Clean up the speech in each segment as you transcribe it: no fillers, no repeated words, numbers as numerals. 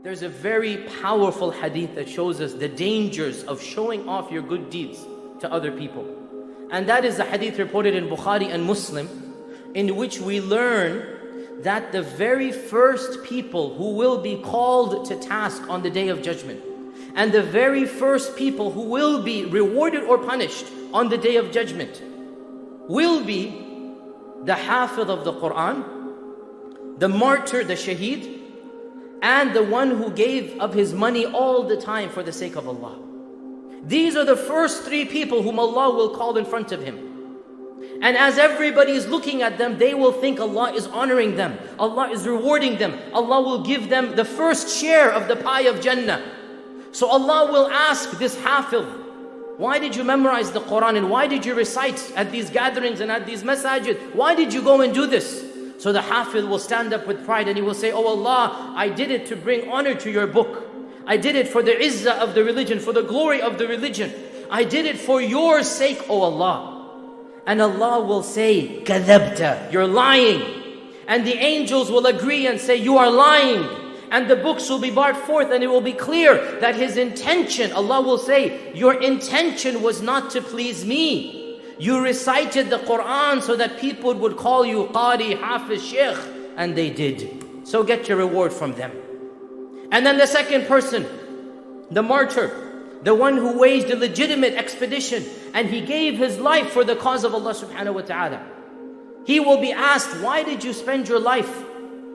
There's a very powerful hadith that shows us the dangers of showing off your good deeds to other people. And that is the hadith reported in Bukhari and Muslim, in which we learn that the very first people who will be called to task on the Day of Judgment, and the very first people who will be rewarded or punished on the Day of Judgment, will be the Hafidh of the Quran, the martyr, the shaheed, and the one who gave of his money all the time for the sake of Allah. These are the first three people whom Allah will call in front of Him. And as everybody is looking at them, they will think Allah is honoring them, Allah is rewarding them, Allah will give them the first share of the pie of Jannah. So Allah will ask this Hafidh, why did you memorize the Quran and why did you recite at these gatherings and at these masajid? Why did you go and do this? So the Hafidh will stand up with pride and he will say, oh Allah, I did it to bring honor to your book. I did it for the izzah of the religion, for the glory of the religion. I did it for your sake, oh Allah. And Allah will say, kadhabta, you're lying. And the angels will agree and say, you are lying. And the books will be brought forth and it will be clear that his intention, Allah will say, your intention was not to please me. You recited the Quran so that people would call you Qadhi, Hafiz, Sheikh. And they did. So get your reward from them. And then the second person, the martyr, the one who waged a legitimate expedition and he gave his life for the cause of Allah subhanahu wa ta'ala. He will be asked, why did you spend your life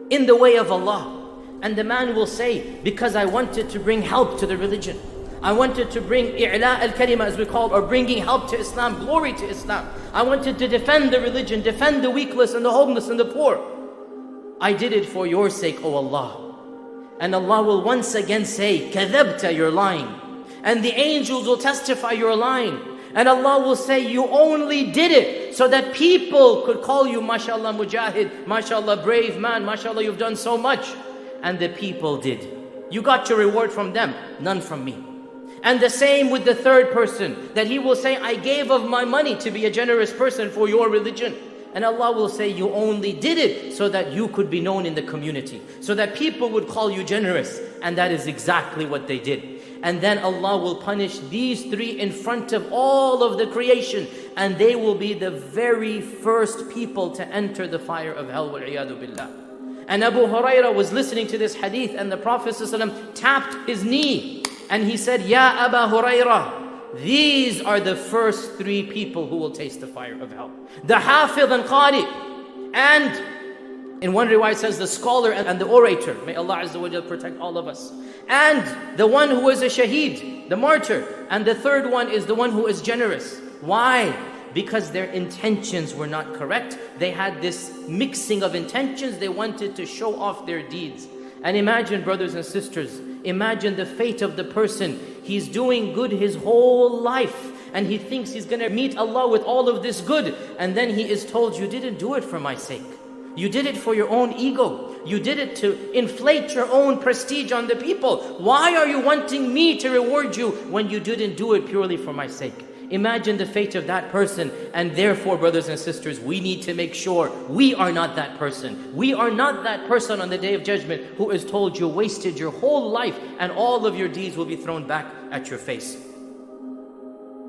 in the way of Allah? And the man will say, because I wanted to bring help to the religion. I wanted to bring i'la al-kalima, as we call it, or bringing help to Islam, glory to Islam. I wanted to defend the religion, defend the weakless and the homeless and the poor. I did it for your sake, O Allah. And Allah will once again say, kadhabta, you're lying. And the angels will testify you're lying. And Allah will say, you only did it so that people could call you, mashallah mujahid, mashallah brave man, mashallah you've done so much. And the people did. You got your reward from them, none from me. And the same with the third person, that he will say, I gave of my money to be a generous person for your religion. And Allah will say, you only did it so that you could be known in the community, so that people would call you generous. And that is exactly what they did. And then Allah will punish these three in front of all of the creation. And they will be the very first people to enter the fire of hell. Wal-'iyadu billah. And Abu Hurairah was listening to this hadith and the Prophet ﷺ tapped his knee. And he said, Ya Aba Hurairah, these are the first three people who will taste the fire of hell. The Hafidh and Qadhi. And in one riwayah says the scholar and the orator. May Allah Azza wa Jal protect all of us. And the one who is a shaheed, the martyr. And the third one is the one who is generous. Why? Because their intentions were not correct. They had this mixing of intentions. They wanted to show off their deeds. And imagine, brothers and sisters, imagine the fate of the person. He's doing good his whole life. And he thinks he's going to meet Allah with all of this good. And then he is told, you didn't do it for my sake. You did it for your own ego. You did it to inflate your own prestige on the people. Why are you wanting me to reward you when you didn't do it purely for my sake? Imagine the fate of that person. And therefore, brothers and sisters, we need to make sure we are not that person. We are not that person on the Day of Judgment who is told you wasted your whole life and all of your deeds will be thrown back at your face.